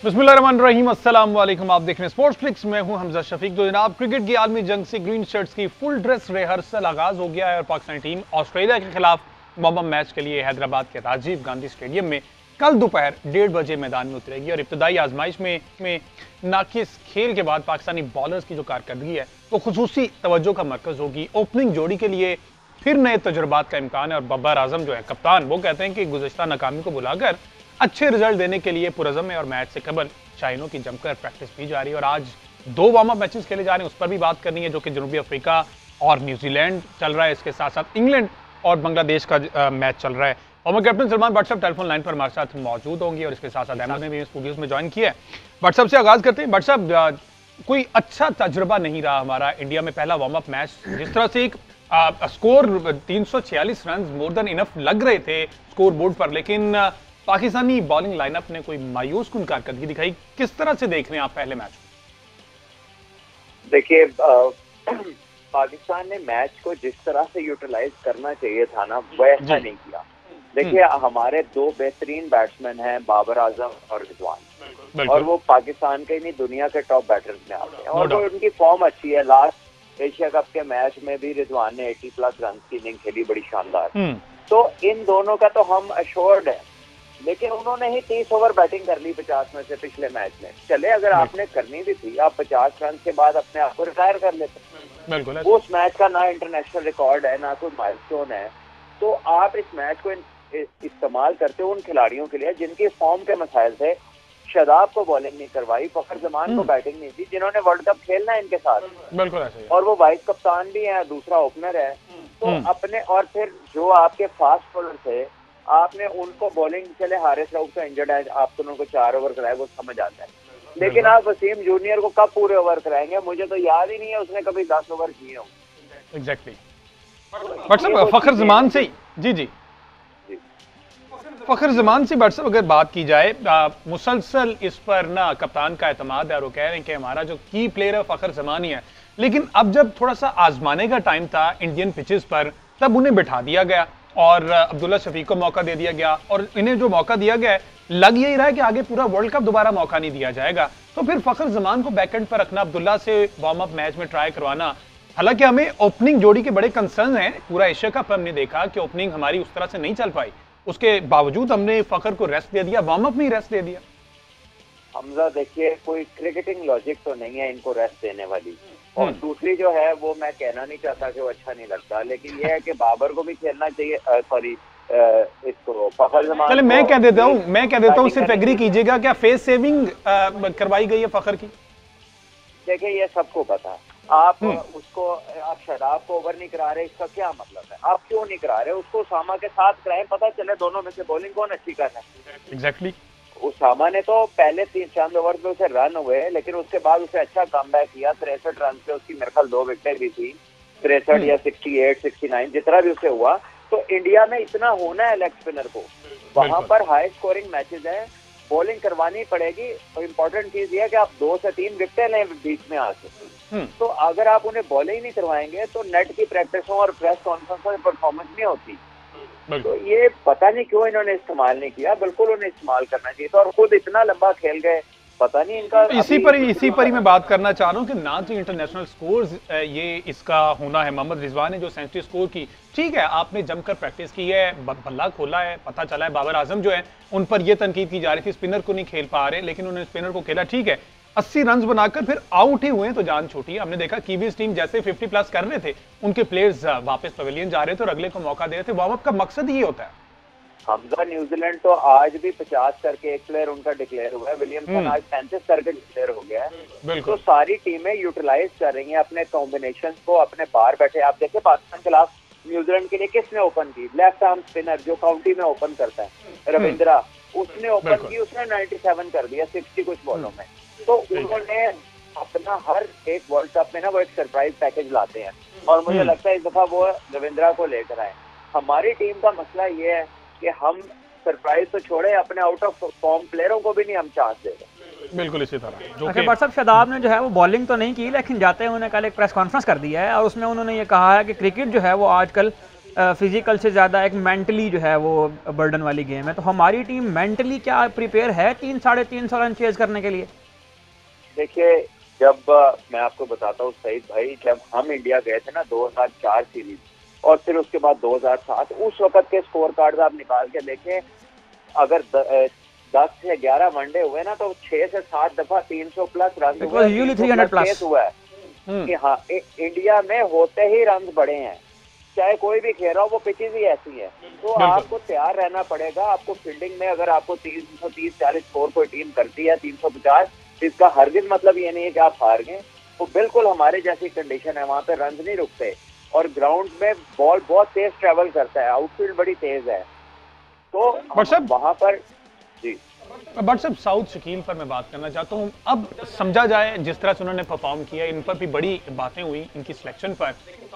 बिस्मिल्लाहिर्रहमानिर्रहीम, अस्सलाम वालेकुम। आप देख रहे हैं स्पोर्ट्स क्लिक्स। मैं हूं हमजा शफीक। तो जनाब, क्रिकेट की आलमी जंग से ग्रीन शर्ट्स की फुल ड्रेस रिहर्सल आगाज हो गया है और पाकिस्तानी टीम ऑस्ट्रेलिया के खिलाफ वार्म अप मैच के लिए हैदराबाद के राजीव गांधी स्टेडियम में कल दोपहर 1:30 बजे मैदान में उतरेगी। और इब्तदाई आजमाइश में नाकिस खेल के बाद पाकिस्तानी बॉलर्स की जो कारकर्दगी है वो खुसूसी तवज्जो का मरकज होगी। ओपनिंग जोड़ी के लिए फिर नए तजुर्बात का इम्कान है और बब्बर आजम जो है कप्तान, वो कहते हैं कि गुज़श्ता नाकामी को बुलाकर अच्छे रिजल्ट देने के लिए पुरज़म है और मैच से कबल शाहीनों की जमकर प्रैक्टिस की जा रही है। और आज 2 वार्म अप मैचेस खेले जा रहे हैं, उस पर भी बात करनी है, जो कि जनूबी अफ्रीका और न्यूजीलैंड चल रहा है। इसके साथ साथ इंग्लैंड और बांग्लादेश का मैच चल रहा है। और मैं कैप्टन सलमान भट्ट साहब टेलीफोन लाइन पर हमारे साथ मौजूद होंगे और इसके साथ साथ अहमद ने भी स्टूडियोज में ज्वाइन किया है। भट्ट साहब से आगाज करते हैं। भट्ट साहब, कोई अच्छा तजुर्बा नहीं रहा हमारा इंडिया में पहला वार्म अप मैच। जिस तरह से एक score 346 run more than enough लग रहे थे स्कोर बोर्ड पर, लेकिन पाकिस्तानी बॉलिंग लाइनअप ने कोई मायूस कुन कारकर्दगी दिखाई। किस तरह से देख रहे हैं आप पहले मैच को? देखिए, पाकिस्तान ने मैच को जिस तरह से यूटिलाइज करना चाहिए था ना, वैसा नहीं किया। देखिए, हमारे 2 बेहतरीन बैट्समैन हैं, बाबर आजम और रिजवान, और वो पाकिस्तान के नहीं दुनिया के टॉप बैटर्स में आते हैं और वो उनकी फॉर्म अच्छी है। लास्ट एशिया कप के मैच में भी रिजवान ने 80+ रन की इनिंग खेली, बड़ी शानदार। तो इन दोनों का तो हम अश्योर्ड है, लेकिन उन्होंने ही 30 ओवर बैटिंग कर ली 50 में से पिछले मैच में। चले, अगर आपने करनी भी थी, आप 50 रन के बाद अपने आप को रिटायर कर लेते। उस मैच का ना इंटरनेशनल रिकॉर्ड है, ना कोई माइलस्टोन है। तो आप इस मैच को इस्तेमाल करते हो उन खिलाड़ियों के लिए जिनकी फॉर्म के मसाइल थे। शादाब को बॉलिंग नहीं करवाई, फखर जमान को बैटिंग नहीं थी, जिन्होंने वर्ल्ड कप खेलना है इनके साथ। बिल्कुल ऐसे। और वो वाइस कप्तान भी है, दूसरा ओपनर है। तो अपने, और फिर जो आपके फास्ट बॉलर थे, आपने उनको बॉलिंग, चले हारिस राउफ तो इंजर्ड है, आप तो उनको 4 ओवर कराए, वो समझ आता है। लेकिन आप वसीम जूनियर को कब पूरे ओवर कराएंगे? मुझे तो याद ही नहीं है उसने कभी 10 ओवर किए हों। एग्जैक्टली। बट साहब, फखर जमान से जी फखर जमान से बट साहब अगर बात की जाए, मुसलसल इस पर ना कप्तान का एतमाद है और वो कह रहे हैं कि हमारा जो की प्लेयर है फखर जमान ही है। लेकिन अब जब थोड़ा सा आजमाने का टाइम था इंडियन पिचेस पर, तब उन्हें बिठा दिया गया और अब्दुल्ला शफीक को मौका दे दिया गया। और इन्हें जो मौका दिया गया है, लग यही रहा है कि आगे पूरा वर्ल्ड कप दोबारा मौका नहीं दिया जाएगा। तो फिर फखर जमान को बैकएंड पर रखना, अब्दुल्ला से वार्म अप मैच में ट्राई करवाना, हालांकि हमें ओपनिंग जोड़ी के बड़े कंसर्न हैं। पूरा एशिया कप हमने देखा कि ओपनिंग हमारी उस तरह से नहीं चल पाई, उसके बावजूद हमने फखर को रेस्ट दे दिया, वार्म अप में ही रेस्ट दे दिया। हमजा, देखिए, कोई क्रिकेटिंग लॉजिक तो नहीं है इनको रेस्ट देने वाली। और दूसरी जो है, वो मैं कहना नहीं चाहता कि वो अच्छा नहीं लगता, लेकिन ये है कि बाबर को भी खेलना चाहिए, सॉरी इसको फखर जमान। चले, मैं कह देता हूँ सिर्फ एग्री कीजिएगा, क्या फेस सेविंग करवाई गई है फखर की? देखिए, ये सबको पता है। आप उसको, आप शादाब को ओवर नहीं करा रहे, इसका क्या मतलब है? आप क्यों नहीं करा रहे? उसको उसामा के साथ कराएं, पता चले दोनों में से बॉलिंग कौन अच्छी कर रहा है। एग्जैक्टली। उसामा ने तो पहले 3 ओवर में उसे रन हुए, लेकिन उसके बाद उसे अच्छा कमबैक किया। 63 रन पे उसकी मेरे ख्याल 2 विकेटें भी थी, 63 या 68, 69 जितना भी उसे हुआ। तो इंडिया में इतना होना है लेग स्पिनर को, वहां पर हाई स्कोरिंग मैचेस हैं, बॉलिंग करवानी पड़ेगी। और इम्पोर्टेंट चीज ये है कि आप 2 से 3 विकेटें लें बीच में आके। तो अगर आप उन्हें बॉलिंग नहीं करवाएंगे तो नेट की प्रैक्टिसों और प्रेस कॉन्फ्रेंस में परफॉर्मेंस नहीं होती। तो ये पता नहीं क्यों इन्होंने इस्तेमाल नहीं किया, बिल्कुल उन्हें इस्तेमाल करना चाहिए था। और खुद इतना लंबा खेल गए, पता नहीं इनका। इसी पर ही मैं बात करना चाह रहा हूँ कि ना तो इंटरनेशनल स्कोर्स ये इसका होना है। मोहम्मद रिजवान ने जो सेंचुरी स्कोर की, ठीक है, आपने जमकर प्रैक्टिस की है, बल्ला खोला है, पता चला है। बाबर आजम जो है, उन पर यह तनकीद की जा रही थी स्पिनर को नहीं खेल पा रहे, लेकिन उन्होंने स्पिनर को खेला, ठीक है। 80 रन बनाकर फिर आउट ही हुए तो जान छोटी है। हमने देखा कीवीज टीम जैसे 50+ कर रहे थे, उनके प्लेयर्स वापस पवेलियन जा रहे थे और अगले को मौका दे रहे थे। वार्म अप का मकसद ही होता है। हमजा, न्यूजीलैंड तो आज भी 50 करके एक प्लेयर उनका डिक्लेयर हुआ है, विलियमसन आज 35 करके डिक्लेयर हो गया है। तो सारी टीमें यूटिलाइज कर रही हैं अपने कॉम्बिनेशन को, अपने बाहर बैठे। आप देखें, पाकिस्तान के खिलाफ न्यूजीलैंड के लिए किसने ओपन की? लेफ्ट आर्म स्पिनर जो काउंटी में ओपन करता है, रविंद्रा, उसने ओपन की, उसने 97 कर दिया 60 कुछ बॉलों में। तो उन्होंने अपना हर एक वर्ल्ड कप में ना वो एक सरप्राइज पैकेज लाते हैं, और मुझे लगता है इस दफा वो रविंद्रा को लेकर आए। हमारी टीम का मसला ये है कि हम सरप्राइज तो छोड़े, अपने आउट ऑफ फॉर्म प्लेयरों को भी नहीं हम चांस दे रहे। बिल्कुल इसी तरह। अच्छा बट साहब, शादाब ने जो है वो बॉलिंग तो नहीं की, लेकिन जाते हैं उन्होंने कल एक प्रेस कॉन्फ्रेंस कर दिया है और उसमें उन्होंने ये कहा है कि क्रिकेट जो है वो आजकल फिजिकल से ज़्यादा एक मेंटली जो है वो बर्डन वाली गेम है। तो हमारी टीम मेंटली क्या प्रिपेयर है 300-350 रन चेज करने के लिए? देखिए, जब मैं आपको बताता हूँ सईद भाई, जब हम इंडिया गए थे ना 2004 सीरीज और फिर उसके बाद 2007, उस वक्त के स्कोर कार्ड आप निकाल के देखें, अगर 10 से 11 वनडे हुए ना तो 6 से 7 दफा 300 प्लस रन हुए, 300 प्लस हुआ है कि हाँ इंडिया में होते ही रन बढ़े हैं, चाहे कोई भी खेल रहा हो, वो पिचेज ही ऐसी है। तो आपको तैयार रहना पड़ेगा। आपको फील्डिंग में अगर आपको 330-40 स्कोर कोई टीम करती है 350, इसका हरगिज मतलब ये नहीं है कि आप हार गए। तो बिल्कुल हमारे जैसी कंडीशन है, वहाँ पे रन नहीं रुकते और ग्राउंड में बॉल बहुत तेज ट्रेवल करता है, आउटफील्ड बड़ी तेज है, तो वहाँ पर जी। बट साहब, साउथ शकील पर मैं बात करना चाहता हूँ। अब समझा जाए जिस तरह से उन्होंने परफॉर्म किया, इन पर भी बड़ी बातें हुई इनकी सिलेक्शन पर,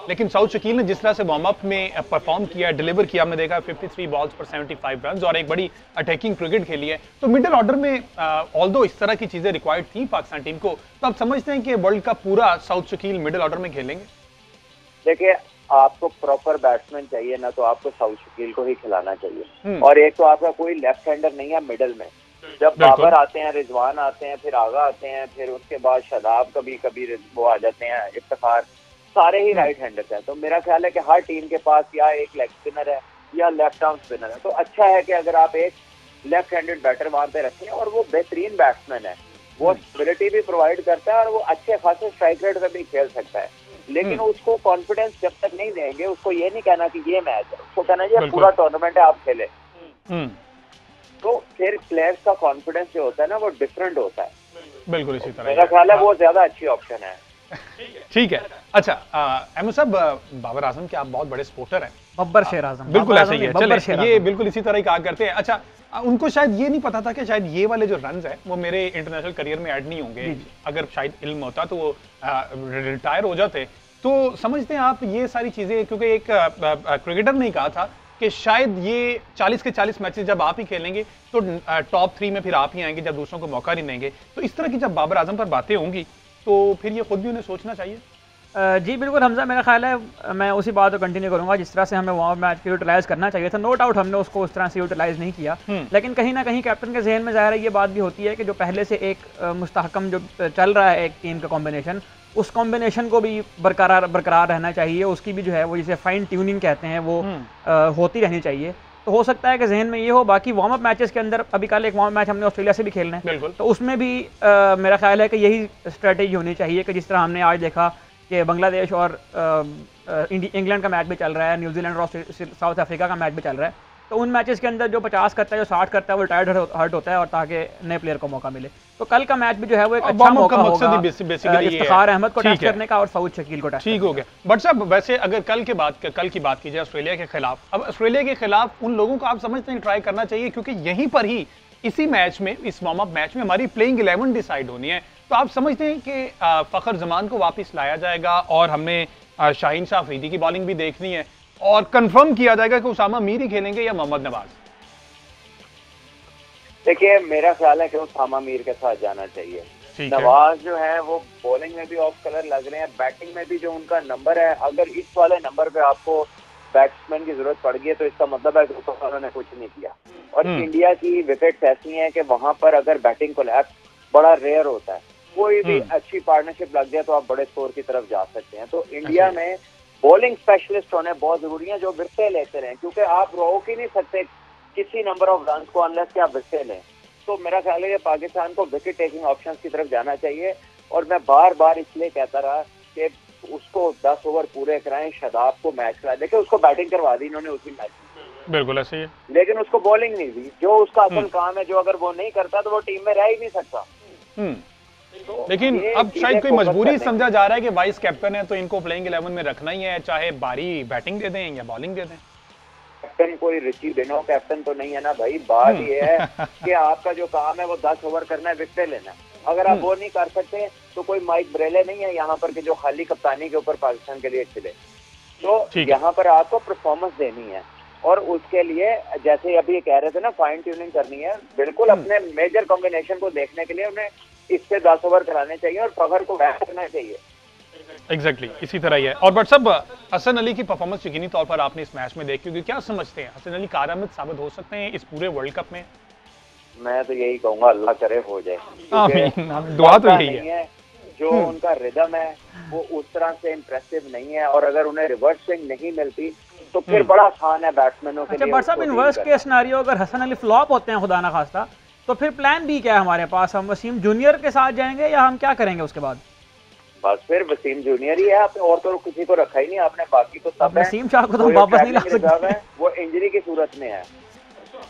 लेकिन साउथ शकील ने जिस तरह से वार्म अप में परफॉर्म किया, डिलीवर किया, हमने देखा 53 बॉल्स पर 75 रन और एक बड़ी अटैकिंग क्रिकेट खेली है। तो मिडिल ऑर्डर में ऑल्दो इस तरह की चीजें रिक्वायर्ड थी पाकिस्तान टीम को, तो आप समझते हैं कि वर्ल्ड कप पूरा साउथ शकील मिडिल ऑर्डर में खेलेंगे? देखिए, आपको प्रॉपर बैट्समैन चाहिए ना, तो आपको साउथ शकील को ही खिलाना चाहिए। और एक तो आपका कोई लेफ्ट हैंडर नहीं है मिडिल में। जब बाबर आते हैं, रिजवान आते हैं, फिर आगा आते हैं, फिर उसके बाद शादाब, कभी कभी वो आ जाते हैं, इफ्तिखार, सारे ही राइट हैंडर्स हैं। तो मेरा ख्याल है कि हर टीम के पास या एक लेग स्पिनर है या लेफ्ट आर्म स्पिनर है। तो अच्छा है कि अगर आप एक लेफ्ट हैंडेड बैटर वहां पे रखें, और वो बेहतरीन बैट्समैन है, वो स्टेबिलिटी भी प्रोवाइड करता है और वो अच्छे खासे स्ट्राइक रेट में भी खेल सकता है। लेकिन उसको कॉन्फिडेंस जब तक नहीं देंगे, उसको ये नहीं कहना कि ये मैच है, उसको कहना ये पूरा टूर्नामेंट है, आप खेले। तो फिर प्लेयर्स का कॉन्फिडेंस जो होता है ना, वो डिफरेंट होता है। बिल्कुल इसी तरह मेरा ख्याल है वो ज्यादा अच्छी ऑप्शन है। ठीक है। अच्छा अहमद साहब, बाबर आजम के आप बहुत बड़े सपोर्टर हैं। बब्बर शेर आजम, बिल्कुल ऐसा ही है। चले, ये बिल्कुल इसी तरह ही कहा करते हैं। अच्छा, उनको शायद ये नहीं पता था कि शायद ये वाले जो रन्स है वो मेरे इंटरनेशनल करियर में ऐड नहीं होंगे। अगर शायद इल्म होता तो वो रिटायर हो जाते। तो समझते हैं आप ये सारी चीजें, क्योंकि एक क्रिकेटर ने कहा था कि शायद ये 40 के 40 मैचेस जब आप ही खेलेंगे तो टॉप 3 में फिर आप ही आएंगे जब दूसरों को मौका नहीं देंगे। तो इस तरह की जब बाबर आजम पर बातें होंगी तो फिर ये खुद भी उन्हें सोचना चाहिए। जी बिल्कुल हमजा, मेरा ख्याल है मैं उसी बात को कंटिन्यू करूंगा। जिस तरह से हमें वहाँ मैच को यूटिलाइज करना चाहिए था, नो डाउट हमने उसको उस तरह से यूटिलाइज नहीं किया, लेकिन कहीं ना कहीं कैप्टन के जहन में ज़ाहिर है ये बात भी होती है कि जो पहले से एक मुस्तहकम जो चल रहा है एक टीम का कॉम्बिनेशन, उस कॉम्बिनेशन को भी बरकरार रहना चाहिए। उसकी भी जो है वो जिसे फाइन ट्यूनिंग कहते हैं वो होती रहनी चाहिए। तो हो सकता है कि जहन में ये हो। बाकी वार्म अप मैचेस के अंदर अभी कल एक वार्म मैच हमने ऑस्ट्रेलिया से भी खेलना है, तो उसमें भी मेरा ख्याल है कि यही स्ट्रेटेजी होनी चाहिए कि जिस तरह हमने आज देखा कि बांग्लादेश और इंग्लैंड का मैच भी चल रहा है, न्यूजीलैंड और साउथ अफ्रीका का मैच भी चल रहा है, तो उन मैचेस के अंदर जो 50 करता है, जो 60 करता है, वो रिटायर्ड हर्ट होता है और ताकि नए प्लेयर को मौका मिले। तो कल का मैच भी जो है वो एक अच्छा मौका होगा इफ्तिखार अहमद को टेस्ट करने का और साउथ शकील को टेस्ट। ठीक हो गया। बट साहब, वैसे अगर कल की बात की जाए ऑस्ट्रेलिया के खिलाफ, अब ऑस्ट्रेलिया के खिलाफ उन लोगों को आप समझते हैं ट्राई करना चाहिए, क्योंकि यहीं पर ही इसी मैच में, इस वार्म अप मैच में हमारी प्लेइंग 11 डिसाइड होनी है। तो आप समझते हैं कि फखर जमान को वापस लाया जाएगा और हमने शाहीन शाह अफरीदी की बॉलिंग भी देखनी है और कंफर्म किया जाएगा कि उसामा मीर ही खेलेंगे या मोहम्मद नवाज? देखिए, मेरा ख्याल है कि उसामा मीर के साथ जाना चाहिए। नवाज जो है वो बॉलिंग में भी ऑफ कलर लग रहे हैं, बैटिंग में भी जो उनका नंबर है, अगर इस वाले नंबर पे आपको बैट्समैन की जरूरत पड़ गई है तो इसका मतलब है कि उन्होंने कुछ नहीं किया। और इंडिया की विकेट्स ऐसी हैं कि वहां पर अगर बैटिंग कोलैप्स बड़ा रेयर होता है, कोई भी अच्छी पार्टनरशिप लग जाए तो आप बड़े स्कोर की तरफ जा सकते हैं। तो इंडिया में बॉलिंग स्पेशलिस्ट होने बहुत जरूरी है जो विकेट लेते रहे, क्योंकि आप रोक ही नहीं सकते किसी नंबर ऑफ रन को अनलेस कि आप विकेट लें। तो मेरा ख्याल है कि पाकिस्तान को विकेट टेकिंग ऑप्शंस की तरफ जाना चाहिए। और मैं बार बार इसलिए कहता रहा कि उसको 10 ओवर पूरे कराएं, शादाब को मैच कराएं। देखिए, उसको बैटिंग करवा दी इन्होंने उसी मैच में, बिल्कुल ऐसे ही है, लेकिन उसको बॉलिंग नहीं दी, जो उसका असल काम है, जो अगर वो नहीं करता तो वो टीम में रह ही नहीं सकता। तो लेकिन अब शायद कोई मजबूरी समझा जा रहा है कि वाइस कैप्टन है तो इनको प्लेइंग 11 में रखना ही है, चाहे बारी बैटिंग दे दें या बॉलिंग दे दें। कैप्टन कोई रिची बेनो कैप्टन तो नहीं है ना भाई। बात ये है कि आपका जो काम है वो 10 ओवर करना है, विकेट लेना है। अगर आप वो नहीं कर सकते तो कोई माइक ब्रेले नहीं है यहाँ पर कि जो खाली कप्तानी के ऊपर पाकिस्तान के लिए चले। तो यहाँ पर आपको परफॉर्मेंस देनी है और उसके लिए जैसे अभी कह रहे थे ना, फाइन ट्यूनिंग करनी है। बिल्कुल अपने मेजर कॉम्बिनेशन को देखने के लिए उन्हें इससे 10 ओवर कराने चाहिए और फखर को बैट करना चाहिए। एग्जैक्टली इसी तरह ही है। और बट सब हसन अली की परफॉर्मेंस यकीनी तौर पर आपने इस मैच में देखी होगी, क्या समझते हैं हसन अली कारआमद साबित हो सकते हैं इस पूरे वर्ल्ड कप में? मैं तो यही कहूंगा अल्लाह करे हो जाए, आमीन, दुआ तो यही है। जो उनका रिदम है वो उस तरह से इम्प्रेसिव नहीं है, और अगर उन्हें रिवर्स स्विंग नहीं मिलती तो फिर बड़ा आसान है बैट्समैनों के लिए। अच्छा बट साहब, इन वर्स्ट के सिनेरियो अगर हसन अली फ्लॉप होते हैं खुदा ना खास्ता, तो फिर प्लान बी क्या है हमारे पास? हम वसीम जूनियर के साथ जाएंगे या हम क्या करेंगे उसके बाद? बस फिर वसीम जूनियर ही है आपने, और तो किसी को रखा ही नहीं आपने, बाकी तो सब वसीम शाह को तो वापस नहीं ला सकते, वो इंजरी की सूरत में है।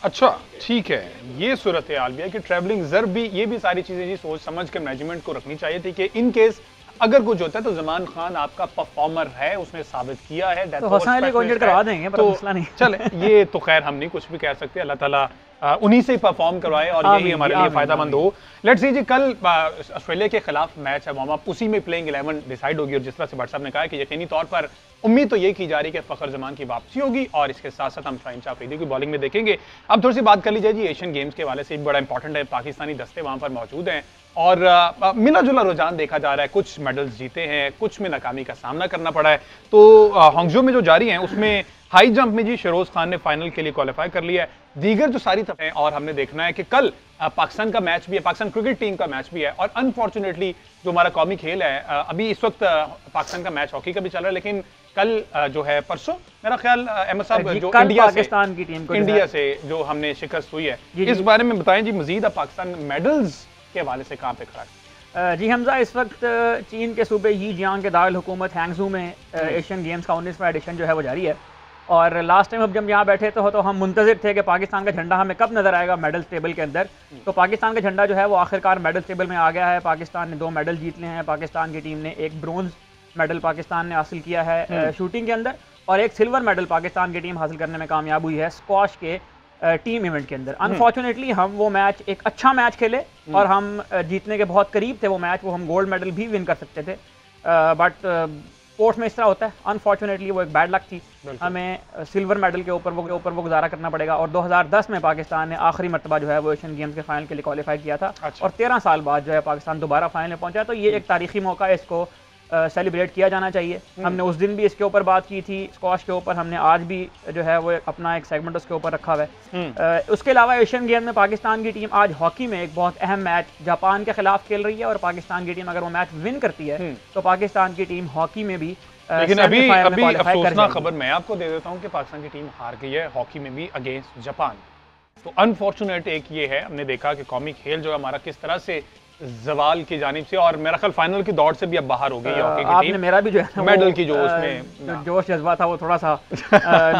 अच्छा ठीक है, ये सूरत हाल भी है कि ट्रैवलिंग जर्ब भी, ये भी सारी चीजें जी सोच समझ कर मैनेजमेंट को रखनी चाहिए थी कि इन केस अगर कुछ होता है तो जमान खान आपका परफॉर्मर है, उसने साबित किया है। तो हसन अली को इंजर्ड करवा देंगे, पर मसला नहीं। चले ये तो खैर हम नहीं कुछ भी कह सकते, अल्लाह ताला उन्हीं से ही परफॉर्म करवाए और यही हमारे लिए फायदामंद हो। लेट्स सी जी, कल ऑस्ट्रेलिया के खिलाफ मैच है, वार्म अप उसी में प्लेइंग 11 डिसाइड होगी, और जिस तरह से भट्ट साहब ने कहा कि यकीनी तौर पर उम्मीद तो ये की जा रही है कि फखर जमान की वापसी होगी, और इसके साथ साथ हम शाहीन शाह अफरीदी की बॉलिंग में देखेंगे। अब थोड़ी सी बात कर लीजिए जी एशियन गेम्स के हवाले से, बड़ा इंपॉर्टेंट है, पाकिस्तानी दस्ते वहां पर मौजूद हैं और मिला जुला रुझान देखा जा रहा है, कुछ मेडल्स जीते हैं, कुछ में नाकामी का सामना करना पड़ा है। तो हांगझो में जो जारी है उसमें हाई जंप में जी शरोज खान ने फाइनल के लिए क्वालिफाई कर लिया है। दीगर जो सारी तरह और हमने देखना है कि कल पाकिस्तान का मैच भी है, पाकिस्तान क्रिकेट टीम का मैच भी है, और अनफॉर्चुनेटली जो हमारा कौमी खेल है, अभी इस वक्त पाकिस्तान का मैच हॉकी का भी चल रहा है, लेकिन कल जो है परसों मेरा ख्याल अहमद साहब जो पाकिस्तान की टीम को इंडिया से जो हमने शिकस्त हुई है, इस बारे में बताएं जी मजीद। अब पाकिस्तान मेडल्स के हवाले से कहाँ पे खड़ा है? जी हमजा, इस वक्त चीन के सूबे यीजियांग के दारुल हुकूमत हैंगझू में एशियन गेम्स का 19वां एडिशन जो है वो जारी है। और लास्ट टाइम जब यहाँ बैठे तो हम मुंतज़िर थे कि पाकिस्तान का झंडा हमें कब नजर आएगा मेडल टेबल के अंदर। तो पाकिस्तान का झंडा जो है वो आखिरकार मेडल टेबल में आ गया है। पाकिस्तान ने 2 मेडल जीत लिए हैं। पाकिस्तान की टीम ने एक ब्रोंज मेडल पाकिस्तान ने हासिल किया है शूटिंग के अंदर, और एक सिल्वर मेडल पाकिस्तान की टीम हासिल करने में कामयाब हुई है स्क्वाश के टीम इवेंट के अंदर। अनफॉर्चुनेटली हम वो मैच, एक अच्छा मैच खेले और हम जीतने के बहुत करीब थे वो मैच, वो हम गोल्ड मेडल भी विन कर सकते थे, बट स्पोर्ट्स में इस तरह होता है। अनफॉर्चुनेटली वो एक बैड लक थी, हमें सिल्वर मेडल के ऊपर वो गुजारा करना पड़ेगा। और 2010 में पाकिस्तान ने आखिरी मरतबा जो है वो एशियन गेम्स के फाइनल के लिए क्वालिफाई किया था। अच्छा। और 13 साल बाद जो है पाकिस्तान दोबारा फाइनल में पहुंचा, तो ये एक तारीखी मौका है, इसको सेलिब्रेट किया जाना चाहिए। हमने उस दिन भी इसके ऊपर बात की थी, स्क्वाश के ऊपर, हमने आज भी जो है वो अपना एक सेगमेंट उसके ऊपर रखा हुआ है। उसके अलावा एशियन गेम में पाकिस्तान की टीम आज हॉकी में एक बहुत अहम मैच जापान के खिलाफ खेल रही है, और पाकिस्तान की टीम अगर वो मैच विन करती है तो पाकिस्तान की टीम हॉकी में भी, लेकिन अभी अफसोसनाक खबर मैं आपको दे देता हूं कि पाकिस्तान की टीम हार गई है हॉकी में भी अगेंस्ट जापान। तो अनफॉर्चुनेट एक ये है, हमने देखा कि कौमी खेल जो है हमारा किस तरह से जवाल की जानिब से, और मेरा ख्याल फाइनल की दौड़ से भी अब बाहर हो गई है हॉकी की आपने टीम। मेरा भी जो है मेडल की जो उसमें जोश जज्बा था वो थोड़ा सा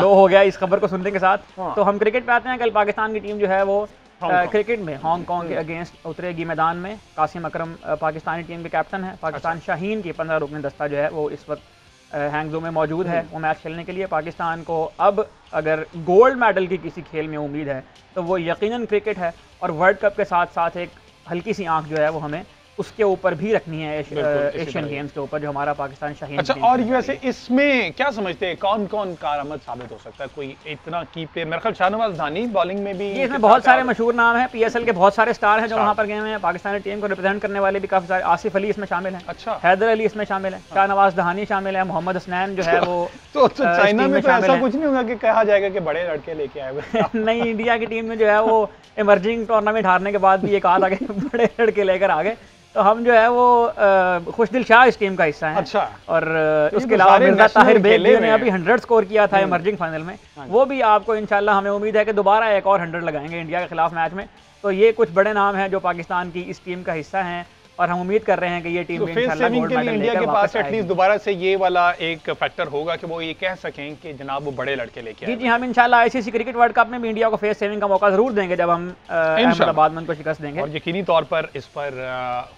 लो हो गया इस खबर को सुनने के साथ। तो हम क्रिकेट पे आते हैं। कल पाकिस्तान की टीम जो है वो क्रिकेट में हांगकांग के अगेंस्ट उतरेगी मैदान में। कासिम अकरम पाकिस्तानी टीम के कैप्टन है। पाकिस्तान शाहीन की 15 रुकनी दस्ता जो है वो इस वक्त हैंगझो में मौजूद है वो मैच खेलने के लिए। पाकिस्तान को अब अगर गोल्ड मेडल की किसी खेल में उम्मीद है तो वो यकीनन क्रिकेट है, और वर्ल्ड कप के साथ साथ एक हल्की सी आंख जो है वो हमें उसके ऊपर भी रखनी है, एशियन गेम्स के ऊपर जो हमारा पाकिस्तान शाहीन। अच्छा, और वैसे इसमें क्या समझते हैं कौन कौन कारआमद साबित हो सकता है? कोई इतना की प्लेयर, मेरे ख्याल शाहनवाज धानी बॉलिंग में भी, इसमें बहुत सारे मशहूर नाम हैं, पीएसएल के बहुत सारे स्टार हैं जो वहाँ पर गए हुए हैं। पाकिस्तानी टीम को रिप्रेजेंट करने वाले भी काफी सारे, आसिफ अली इसमें शामिल हैं, अच्छा, हैदर अली इसमें शामिल है, शाहनवाज धानी शामिल है, मोहम्मद हसनैन जो है वो तो चाइना में तो ऐसा कुछ नहीं होगा कि कहा जाएगा कि बड़े लड़के लेके आए हुए। नहीं, इंडिया की टीम में जो है वो इमर्जिंग टूर्नामेंट हारने के बाद भी एक आध आगे बड़े लड़के लेकर आ गए, तो हम जो है वो खुशदिल शाह इस टीम का हिस्सा है। अच्छा। और उसके अलावा मिर्जा ताहिर बेग ने अभी 100 स्कोर किया था इमर्जिंग फाइनल में, वो भी आपको इंशाल्लाह हमें उम्मीद है कि दोबारा एक और 100 लगाएंगे इंडिया के खिलाफ मैच में। तो ये कुछ बड़े नाम हैं जो पाकिस्तान की इस टीम का हिस्सा हैं, और हम उम्मीद कर रहे हैं कि ये टीम इंशाल्लाह गोल्ड मेडल इंडिया के पास एटलीस्ट दोबारा से ये वाला एक फैक्टर होगा कि वो ये कह सकें कि जनाब वो बड़े लड़के लेके आए। जी हम इंशाल्लाह आईसीसी क्रिकेट वर्ल्ड कप में भी इंडिया को फेस सेविंग का मौका जरूर देंगे जब हम अहमदाबाद में उनको शिकस्त देंगे, और यकीनी तौर पर इस पर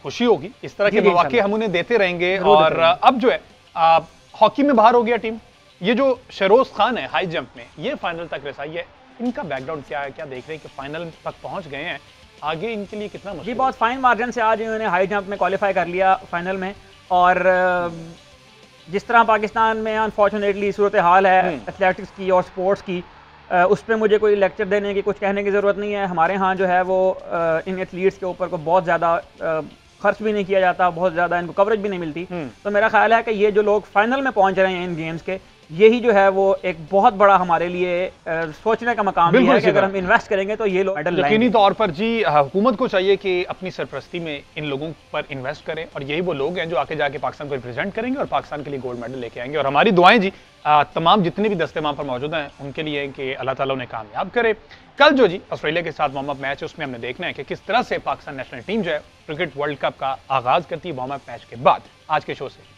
खुशी होगी। इस तरह के मौके हम उन्हें देते रहेंगे। और अब जो है हॉकी में बाहर हो गया टीम, ये जो शरोज खान है हाई जंप में, ये फाइनल तक रसाई है, इनका बैकग्राउंड क्या है? क्या देख रहे हैं कि फाइनल तक पहुंच गए हैं, आगे इनके लिए कितना मुश्किल? जी बहुत फाइन मार्जिन से आज इन्होंने हाई जंप में क्वालिफाई कर लिया फाइनल में। और जिस तरह पाकिस्तान में अनफॉर्चुनेटली सूरत हाल है एथलेटिक्स की और स्पोर्ट्स की, उस पर मुझे कोई लेक्चर देने की, कुछ कहने की ज़रूरत नहीं है। हमारे यहाँ जो है वो इन एथलीट्स के ऊपर को बहुत ज़्यादा खर्च भी नहीं किया जाता, बहुत ज़्यादा इनको कवरेज भी नहीं मिलती। तो मेरा ख्याल है कि ये जो लोग फाइनल में पहुंच रहे हैं इन गेम्स के, यही जो है वो एक बहुत बड़ा हमारे लिए सोचने का मकाम भी है कि अगर हम इन्वेस्ट करेंगे तो ये लोग मेडल लाएंगे। यकीनी तौर पर जी हुकूमत को चाहिए कि अपनी सरपरस्ती में इन लोगों पर इन्वेस्ट करें, और यही वो लोग हैं जो आके जाके पाकिस्तान को रिप्रेजेंट करेंगे और पाकिस्तान के लिए गोल्ड मेडल लेके आएंगे। और हमारी दुआएं जी तमाम जितने भी दस्ते वहां पर मौजूद हैं उनके लिए कि अल्लाह ताला उन्हें कामयाब करे। कल जो जी ऑस्ट्रेलिया के साथ वार्म अप मैच है उसमें हमने देखना है कि किस तरह से पाकिस्तान नेशनल टीम जो है क्रिकेट वर्ल्ड कप का आगाज करती है वार्म अप मैच के बाद। आज के शो से